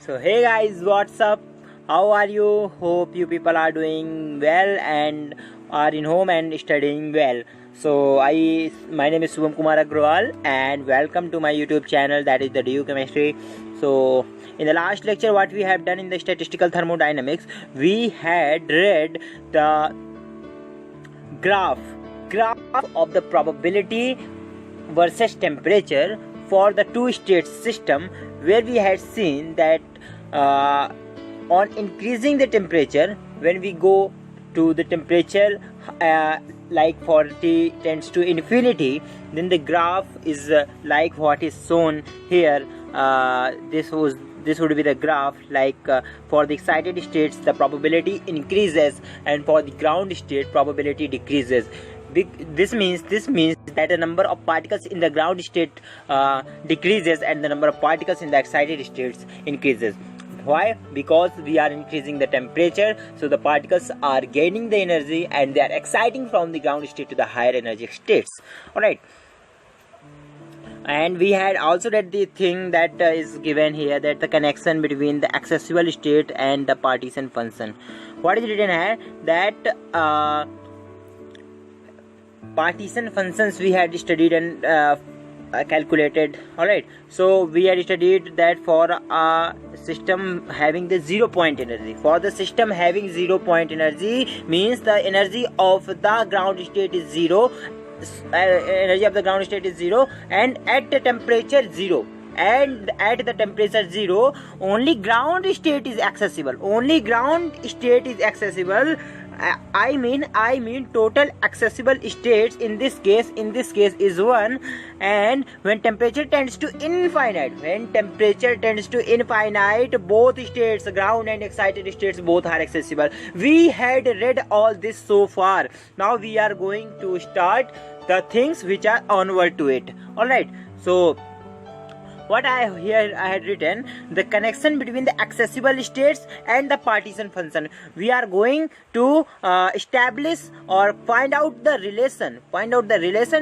So hey guys, what's up? How are you? Hope you people are doing well and are in home and studying well. So my name is Subham Kumar Agrawal and welcome to my YouTube channel, that is the DU Chemistry. So in the last lecture, what we have done in the statistical thermodynamics, we had read the graph of the probability versus temperature for the two-state system, where we had seen that on increasing the temperature, when we go to the temperature like 40 tends to infinity, then the graph is like what is shown here. This would be the graph, like for the excited states the probability increases and for the ground state probability decreases. This means that the number of particles in the ground state decreases and the number of particles in the excited states increases. Why? Because we are increasing the temperature, so the particles are gaining the energy and they are exciting from the ground state to the higher energy states. Alright. And we had also read the thing that is given here, that the connection between the accessible state and the partition function. What is written here? That partition functions we had studied and calculated. Alright, so we had studied that for a system having the 0 point energy. For the system having 0 point energy means the energy of the ground state is 0. Energy of the ground state is 0, and at the temperature 0. And at the temperature 0, only ground state is accessible. Only ground state is accessible. I mean total accessible states in this case is 1. And when temperature tends to infinite, both states, ground and excited states, both are accessible. We had read all this so far. Now we are going to start the things which are onward to it. Alright, so what I had written, the connection between the accessible states and the partition function. We are going to establish or find out the relation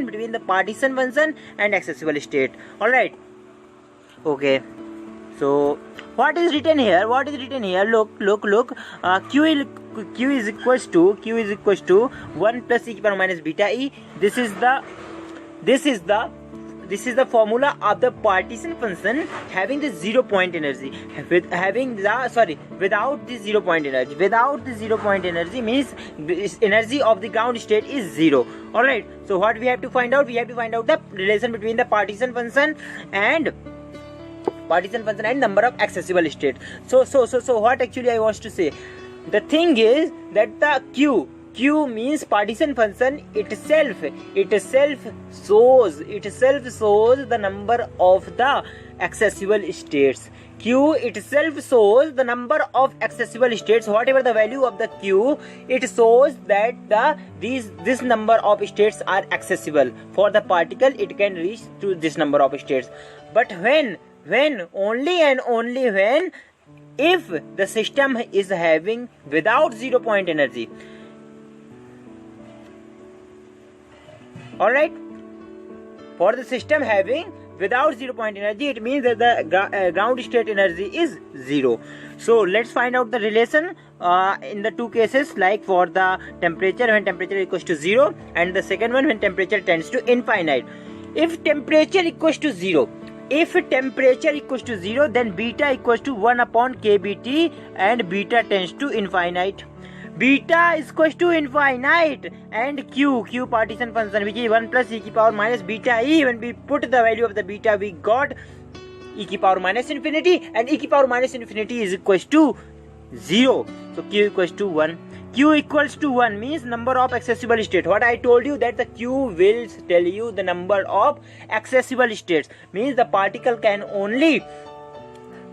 between the partition function and accessible state. Alright, okay, so what is written here? Look, q is equals to 1 plus e to the power minus beta e. This is the formula of the partition function having the 0 point energy. Without the 0 point energy. Without the 0 point energy means energy of the ground state is 0. Alright, so what we have to find out? We have to find out the relation between the partition function and number of accessible states. So what actually I want to say? The thing is that the Q means partition function itself shows the number of the accessible states. Q itself shows the number of accessible states. Whatever the value of the Q, it shows that this number of states are accessible. For the particle, it can reach to this number of states. But when only and only when, if the system is having without 0 point energy. Alright, for the system having without 0 point energy, it means that the ground state energy is 0. So let's find out the relation in the two cases, like for the temperature, when temperature equals to 0, and the second one when temperature tends to infinite. If temperature equals to 0, then beta equals to 1 upon kBT, and beta tends to infinite. Beta is equals to infinite, and Q partition function, which is 1 plus e to the power minus beta e. When we put the value of the beta, we got e to the power minus infinity, and e to the power minus infinity is equals to 0. So Q equals to 1. Q equals to 1 means number of accessible states. What I told you, that the Q will tell you the number of accessible states, means the particle can only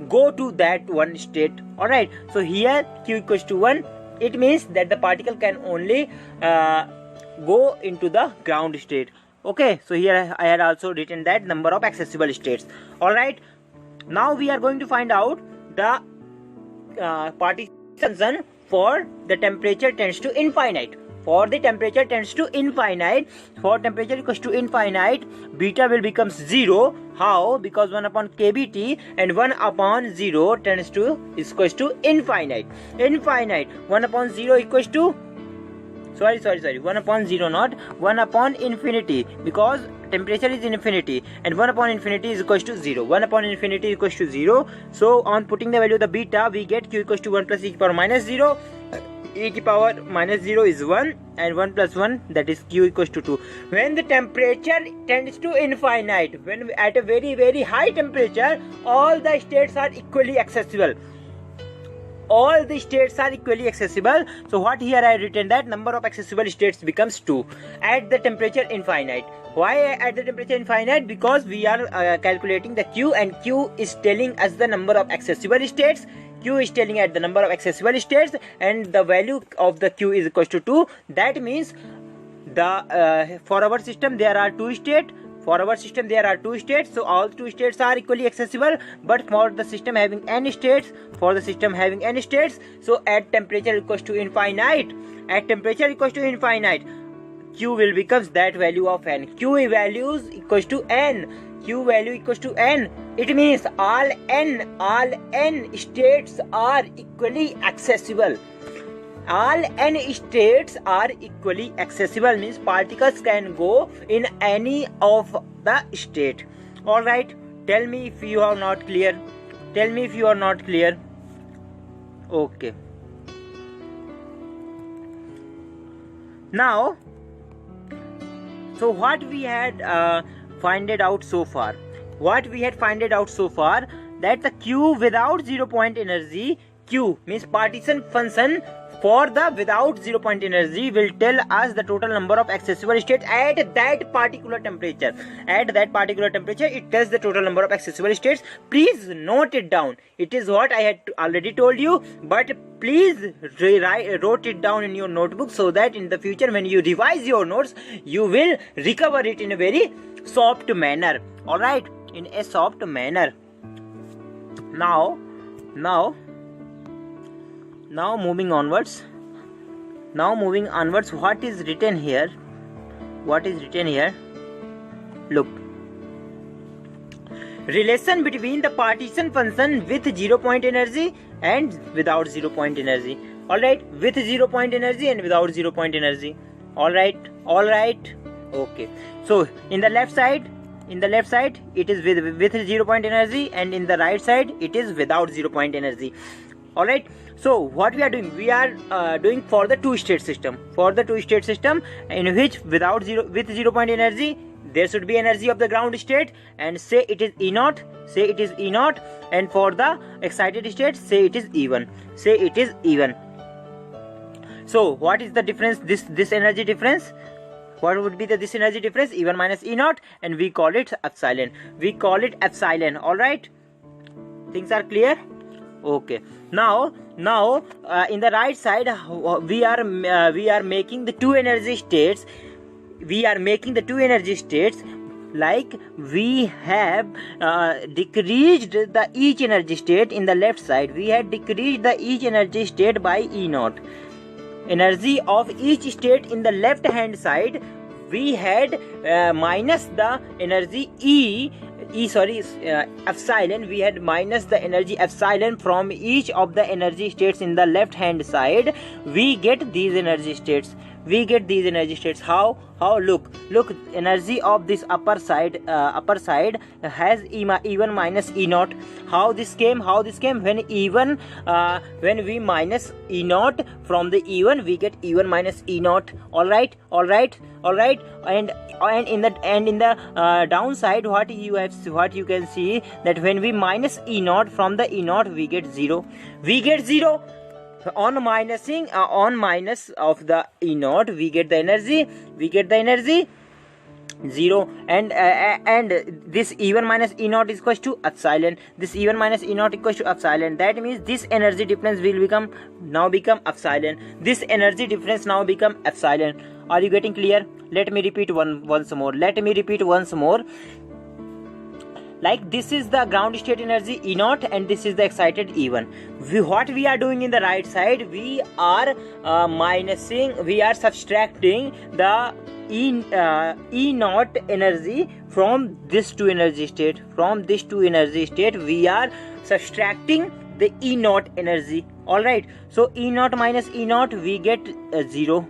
go to that one state. Alright, so here Q equals to 1. It means that the particle can only go into the ground state. Okay, so here I had also written that number of accessible states. Alright, now we are going to find out the partition function for the temperature tends to infinite. for the temperature tends to infinite, for temperature equals to infinite, beta will become 0. How? Because 1 upon kBT and 1 upon 0 tends to is equals to infinite. 1 upon 0 equals to 1 upon 0, not 1 upon infinity, because temperature is infinity, and 1 upon infinity is equals to 0. 1 upon infinity is equals to 0. So on putting the value of the beta, we get q equals to 1 plus e to the power minus 0. E to the power minus 0 is 1, and 1 plus 1, that is q equals to 2. When the temperature tends to infinite, when at a very very high temperature, all the states are equally accessible. All the states are equally accessible. So what here I written that number of accessible states becomes 2 at the temperature infinite. Why at the temperature infinite? Because we are calculating the q, and q is telling us the number of accessible states. Q is telling at the number of accessible states, and the value of the q is equals to 2. That means the for our system there are 2 states. For our system there are 2 states, so all 2 states are equally accessible. But for the system having n states, so at temperature equals to infinite, q will becomes that value of n. Q values equals to n. It means all n states are equally accessible. All n states are equally accessible, means particles can go in any of the state. Alright, tell me if you are not clear. Okay. Now, so what we had find it out so far, that the q without 0 point energy, q means partition function for the without 0 point energy will tell us the total number of accessible states at that particular temperature. It tells the total number of accessible states. Please note it down. It is what I had already told you, but please wrote it down in your notebook, so that in the future when you revise your notes, you will recover it in a very soft manner. Alright, in a soft manner. Now moving onwards, what is written here? Look, relation between the partition function with 0 point energy and without 0 point energy. Alright, with 0 point energy and without 0 point energy. Alright. Okay, so in the left side it is with 0 point energy, and in the right side it is without 0 point energy. Alright, so what we are doing for the two-state system, in which with 0 point energy there should be energy of the ground state, and say it is E naught, and for the excited state say it is E1. So what is the difference, this energy difference? What would be this energy difference? E1 minus E naught, and we call it epsilon. Alright, things are clear? Okay, now in the right side we are making the two energy states. Like we have decreased the each energy state. In the left side we had decreased the each energy state by E naught. Energy of each state in the left hand side we had minus the energy epsilon. We had minus the energy epsilon from each of the energy states in the left hand side. We get these energy states. How? Look, energy of this upper side has E1 minus E naught. How this came? When we minus E naught from the E1, we get E1 minus E naught. Alright. And in the downside, what you can see, that when we minus E naught from the E naught, we get 0. On minus of the E naught, we get the energy 0, and this E1 minus E naught is equals to epsilon. That means this energy difference will now become epsilon. Are you getting clear? Let me repeat once more. like this is the ground state energy E0 and this is the excited E1. What we are doing in the right side, we are subtracting the E0 energy from this two energy state. From this two energy state we are subtracting the E0 energy. Alright, so E0 minus E0 we get 0.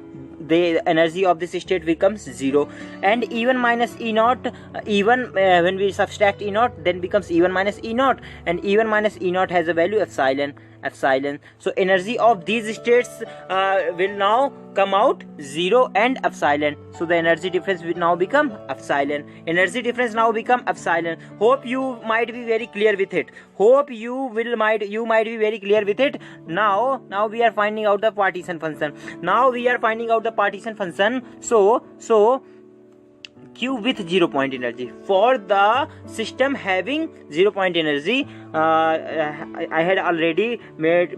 The energy of this state becomes 0, and E1 minus E0, when we subtract E0 then becomes E1 minus E0, and E1 minus E0 has a value epsilon. So energy of these states will now come out 0 and epsilon. So the energy difference will now become epsilon. Hope you might be very clear with it. Might be very clear with it. Now we are finding out the partition function. So Q with 0 point energy. For the system having 0 point energy, I had already make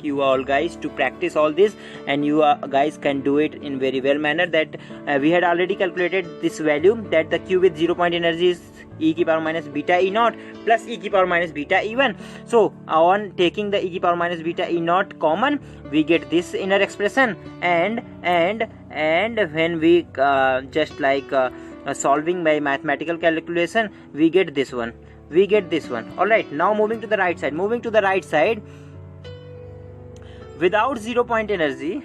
you all guys to practice all this, and you guys can do it in very well manner. That we had already calculated this value, that the Q with 0 point energy is e की power minus beta E0 plus e की power minus beta E1. So on taking the e की power minus beta E0 common, we get this inner expression, and when we just like solving by mathematical calculation, we get this one. Alright, now moving to the right side. Without 0 point energy,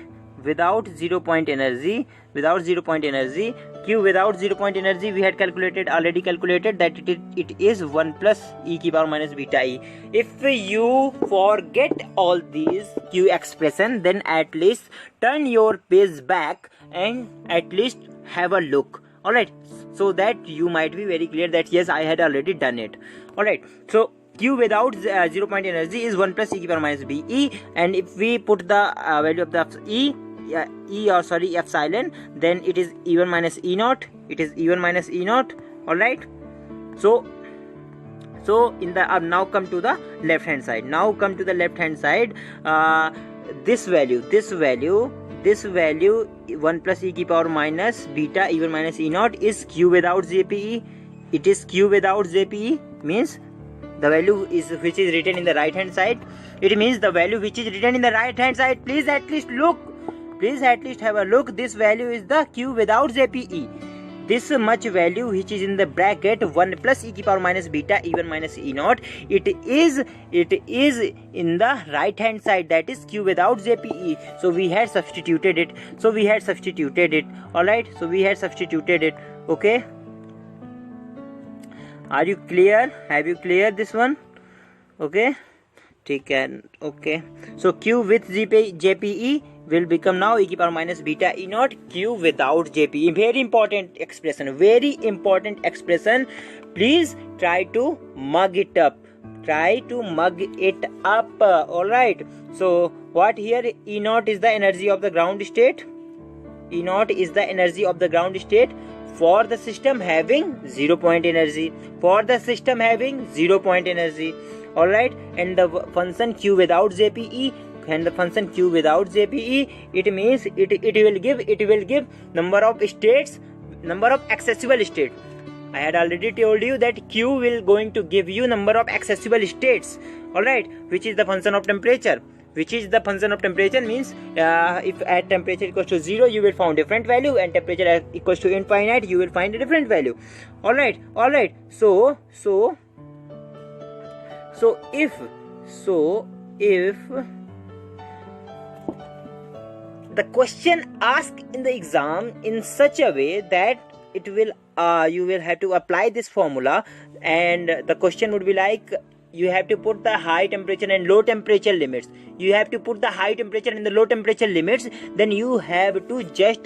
Q without 0 point energy, we had already calculated that it is 1 plus e की power minus beta E. If you forget all these Q expression, then at least turn your page back and at least have a look. Alright, so that you might be very clear that yes, I had already done it. Alright, so Q without 0 point energy is 1 plus e की power minus BE, and if we put the value of the epsilon, then it is E1 minus E0. Alright, so in the now come to the left hand side. This value 1 plus e की power minus beta E1 minus E0 is Q without ZPE. It is Q without ZPE, means the value is which is written in the right hand side. It means the value which is written in the right hand side. Please at least have a look. This value is the Q without ZPE. This much value which is in the bracket 1 plus e की power minus beta E1 minus E0, it is in the right hand side, that is Q without ZPE. So we had substituted it. Alright, so we had substituted it. Okay, are you clear? Have you cleared this one? Okay, okay, so Q with ZPE will become now e की power minus beta E0, Q without ZPE. Very important expression. Please try to mug it up. Alright, so what here? E0 is the energy of the ground state. For the system having 0 point energy. Alright, and the function Q without ZPE, it means it will give number of accessible states. I had already told you that Q will going to give you number of accessible states. Alright, which is the function of temperature. Means if at temperature equals to 0, you will find different value, and temperature equals to infinite, you will find a different value. Alright, so if the question asked in the exam in such a way that it will you will have to apply this formula, and the question would be like, you have to put the high temperature and low temperature limits. Then you have to just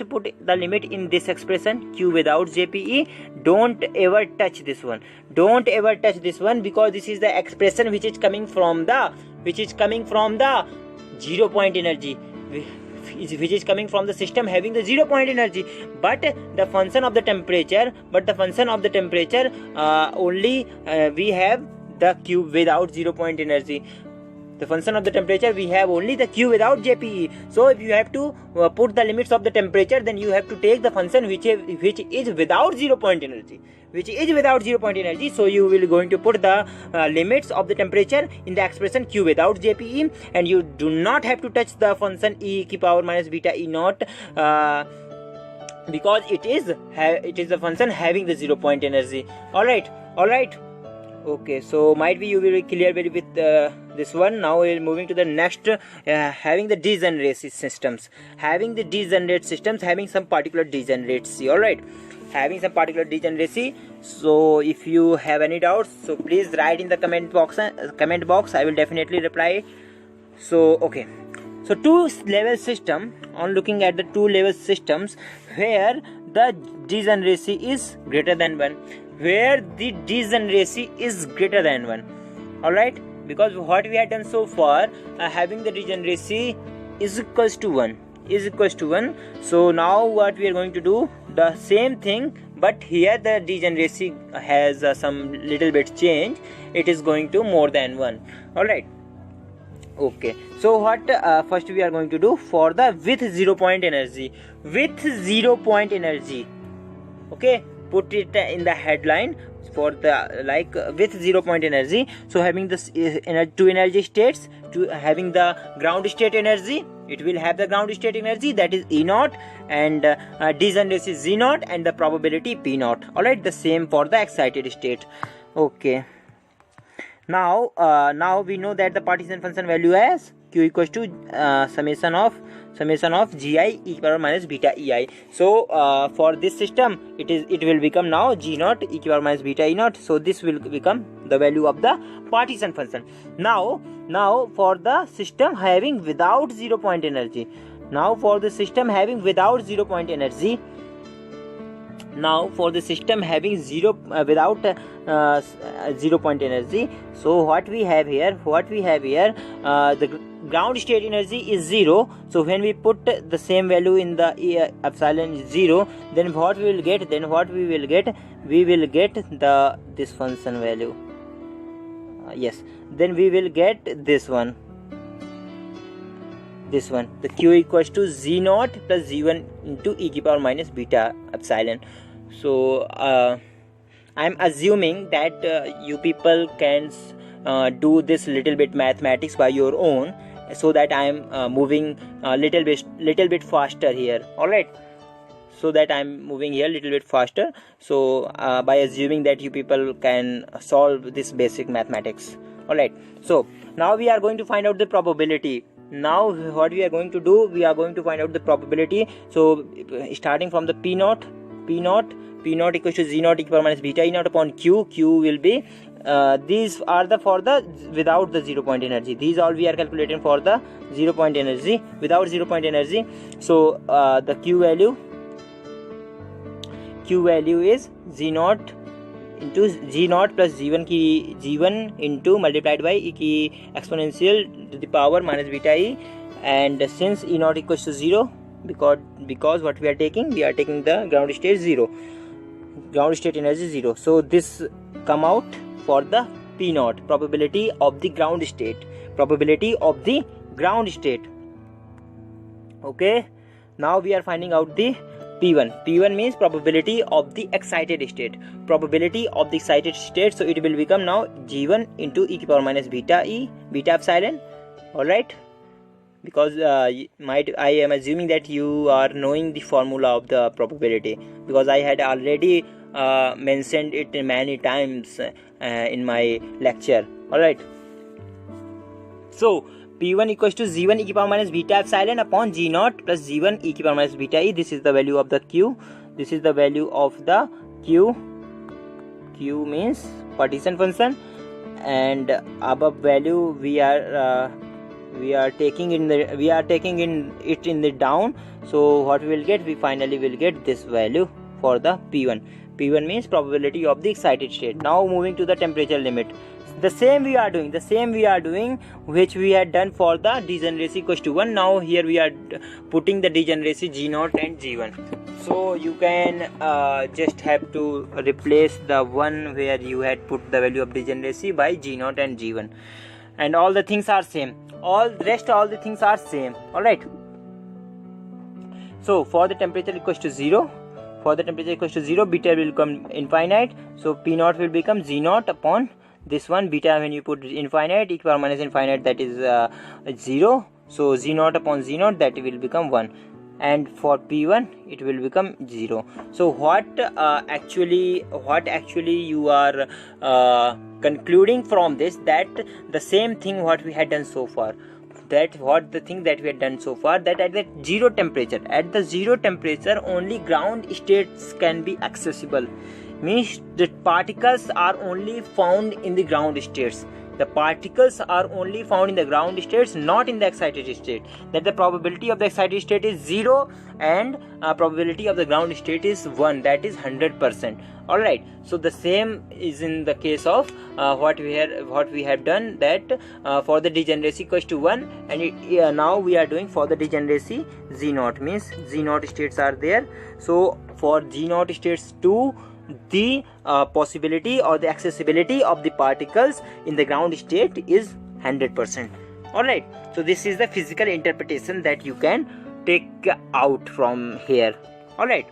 put the limit in this expression, Q without ZPE. Don't ever touch this one, because this is the expression which is coming from the 0 point energy, which is coming from the system having the 0 point energy. But the function of the temperature, only we have the Q without 0 point energy. the function of the temperature, we have only the q without ZPE. So if you have to put the limits of the temperature, then you have to take the function which is without 0 point energy, so you will going to put the limits of the temperature in the expression q without ZPE, and you do not have to touch the function e की power minus beta e naught, because it is a function having the 0 point energy. All right. Okay, so might be you will be clear with this one. Now we are moving to the next, having the degeneracy systems. Having some particular degeneracy. All right, having some particular degeneracy. So if you have any doubts, so please write in the comment box. I will definitely reply. So okay, so two-level system. On looking at the two-level systems where the degeneracy is greater than 1. Where the degeneracy is greater than 1. Alright, because what we have done so far, having the degeneracy is equals to 1. So now what we are going to do, the same thing, but here the degeneracy has some little bit change. It is going to more than 1. Alright. Okay, so what first we are going to do for the with 0 point energy. Okay, put it in the headline for the with 0 point energy. So having this two energy states, to having the ground state energy, it will have the ground state energy, that is E naught, and degeneracy Z naught, and the probability P naught. Alright, the same for the excited state. Okay, now we know that the partition function value as q equals to summation of gi e power minus beta ei. So for this system, it will become now g naught e power minus beta e naught. So this will become the value of the partition function. Now for the system having without 0 point energy. Now for the system having 0 point energy, so what we have here, the ground state energy is 0. So when we put the same value in the epsilon 0, then what we will get, we will get this function value. Yes, then we will get this one, the q equals to z naught plus z1 into e to the power minus beta epsilon. So I'm assuming that you people can do this little bit mathematics by your own, so that I'm moving a little bit faster here. All right, so that I'm moving here a little bit faster. So by assuming that you people can solve this basic mathematics. All right, so now we are going to find out the probability. Now what we are going to do, we are going to find out the probability. So starting from the P naught equals to Z naught e to the power minus beta E naught upon Q will be these are the for the without the 0 point energy. These all we are calculating for the 0 point energy, without 0 point energy. So the Q value is Z naught into G naught plus G1 into multiplied by e की exponential to the power minus beta e, and since E naught equals to 0, because what we are taking the ground state 0, ground state energy 0. So this come out for the P naught, probability of the ground state. Okay, now we are finding out the P1 means probability of the excited state. So it will become now G1 into e to the power minus beta epsilon. All right, because I am assuming that you are knowing the formula of the probability, because I had already mentioned it many times in my lecture. All right, so P1 equals to Z1 e to the power minus beta epsilon upon G naught plus Z1 e to the power minus beta e. This is the value of the Q. Q means partition function, and above value we are taking it in the down. So what we will get, we finally will get this value for the P1 means probability of the excited state. Now moving to the temperature limit, the same we are doing which we had done for the degeneracy equals to 1. Now here we are putting the degeneracy G naught and G1. So you can just have to replace the one where you had put the value of degeneracy by G naught and G1. and all the things are same. All the things are same. All right. So for the temperature equals to 0, beta will become infinite. So P naught will become Z naught upon this one. Beta, when you put infinite, e power minus infinite, that is 0. So Z naught upon Z naught, that will become 1. And for P1 it will become 0. So what actually you are concluding from this, that the same thing what we had done so far, that at the zero temperature only ground states can be accessible. Means the particles are only found in the ground states. The particles are only found in the ground states, not in the excited state. That the probability of the excited state is 0 and probability of the ground state is 1, that is 100%. Alright, so the same is in the case of what we have done, that for the degeneracy equals to 1, and now we are doing for the degeneracy Z naught, means Z naught states are there. So for Z naught states 2, the possibility or the accessibility of the particles in the ground state is 100%. Alright, so this is the physical interpretation that you can take out from here. Alright,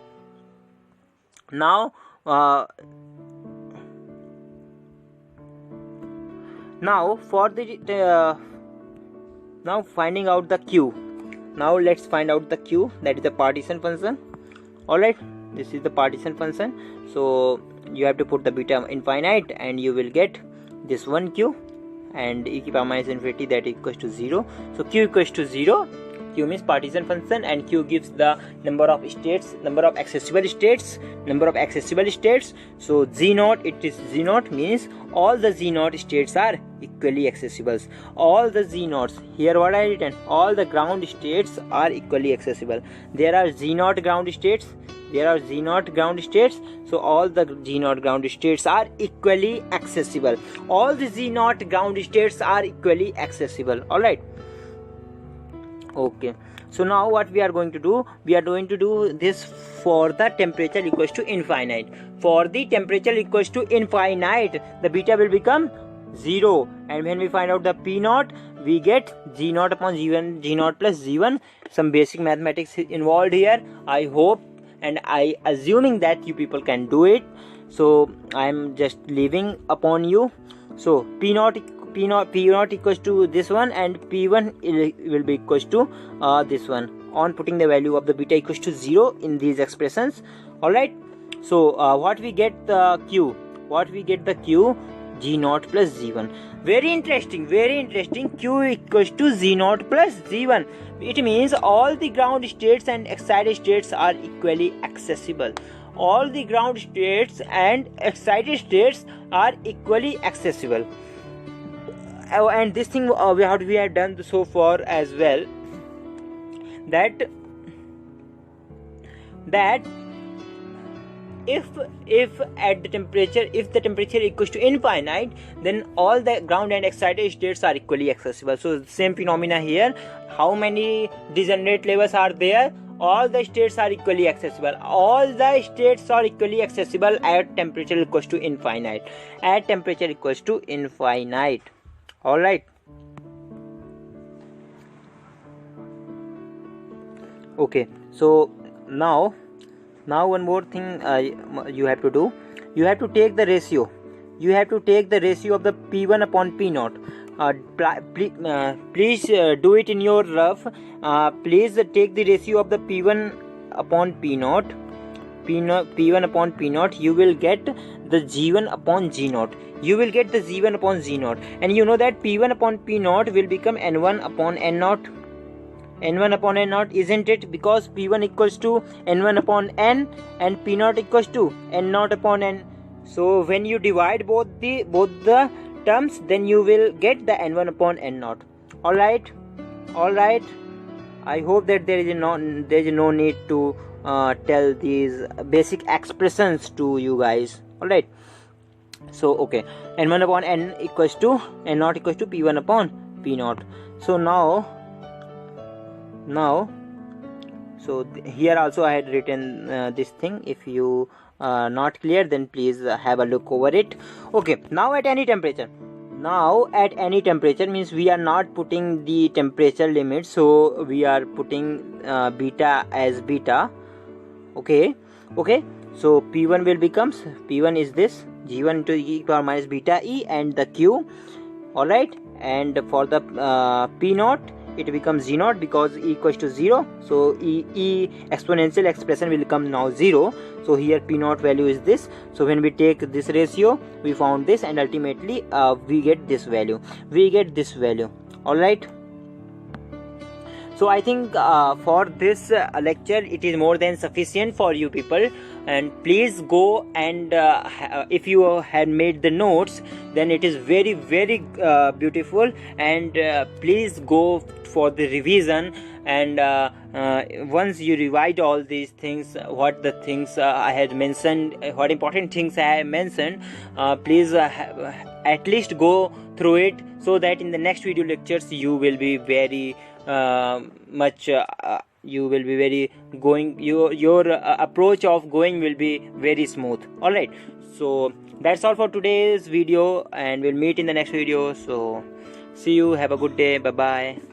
now for the now finding out the Q. Now let's find out the Q, that is the partition function. Alright, this is the partition function. So you have to put the beta infinite and you will get this one Q, and e power minus infinity, that equals to 0. So Q equals to 0. Q means partition function, and Q gives the number of states, number of accessible states. So Z naught, it is Z naught, means all the Z naught states are equally accessible. All the Z naughts, here what I written, all the ground states are equally accessible. There are Z naught ground states, so all the Z naught ground states are equally accessible. All the Z naught ground states are equally accessible. Alright. Okay, so now what we are going to do, this for the temperature equals to infinite. For the temperature equals to infinite, the beta will become 0, and when we find out the P naught, we get G naught upon G1, G naught plus G1. Some basic mathematics involved here. I hope and I assuming that you people can do it, so I am just leaving upon you. So P naught equals to this one, and P1 will be equals to this one, on putting the value of the beta equals to 0 in these expressions. Alright, so what we get the Q, G naught plus Z1. Very interesting. Q equals to Z naught plus Z1. It means all the ground states and excited states are equally accessible. All the ground states and excited states are equally accessible. And this thing what we have done so far as well, that if at the temperature, if the temperature equals to infinite, then all the ground and excited states are equally accessible. So same phenomena here. How many degenerate levels are there? All the states are equally accessible. All the states are equally accessible at temperature equals to infinite. Alright. Okay, so now one more thing you have to do. You have to take the ratio. Of the P1 upon P naught. Please do it in your rough. Please take the ratio of the P1 upon P naught. P1 upon P naught. You will get the G1 upon G naught. And you know that P1 upon P naught will become N1 upon N naught. N1 upon N naught, isn't it? Because P1 equals to N1 upon N and P naught equals to N naught upon N. So when you divide both the terms, then you will get the N1 upon N naught. Alright. I hope that there is no need to tell these basic expressions to you guys. Alright. So okay, N1 upon N equals to N naught equals to P1 upon P naught. So now so here also I had written this thing. If you not clear, then please have a look over it. Okay, now at any temperature, Now at any temperature, means we are not putting the temperature limit, so we are putting beta as beta. Okay, so P1 will becomes, P1 is this G1 into e power minus beta E and the Q. Alright, and for the P0 it becomes G0 because E equals to 0, so E exponential expression will become now 0. So here P0 value is this. So when we take this ratio, we found this, and ultimately we get this value. Alright. So I think for this lecture it is more than sufficient for you people, and please go and if you had made the notes, then it is very beautiful, and please go for the revision, and once you revise all these things, what the things I had mentioned, what important things I have mentioned, please at least go through it, so that in the next video lectures you will be very you will be very going, your approach of going will be very smooth. Alright, so that's all for today's video, and we'll meet in the next video. So see you, have a good day, bye bye.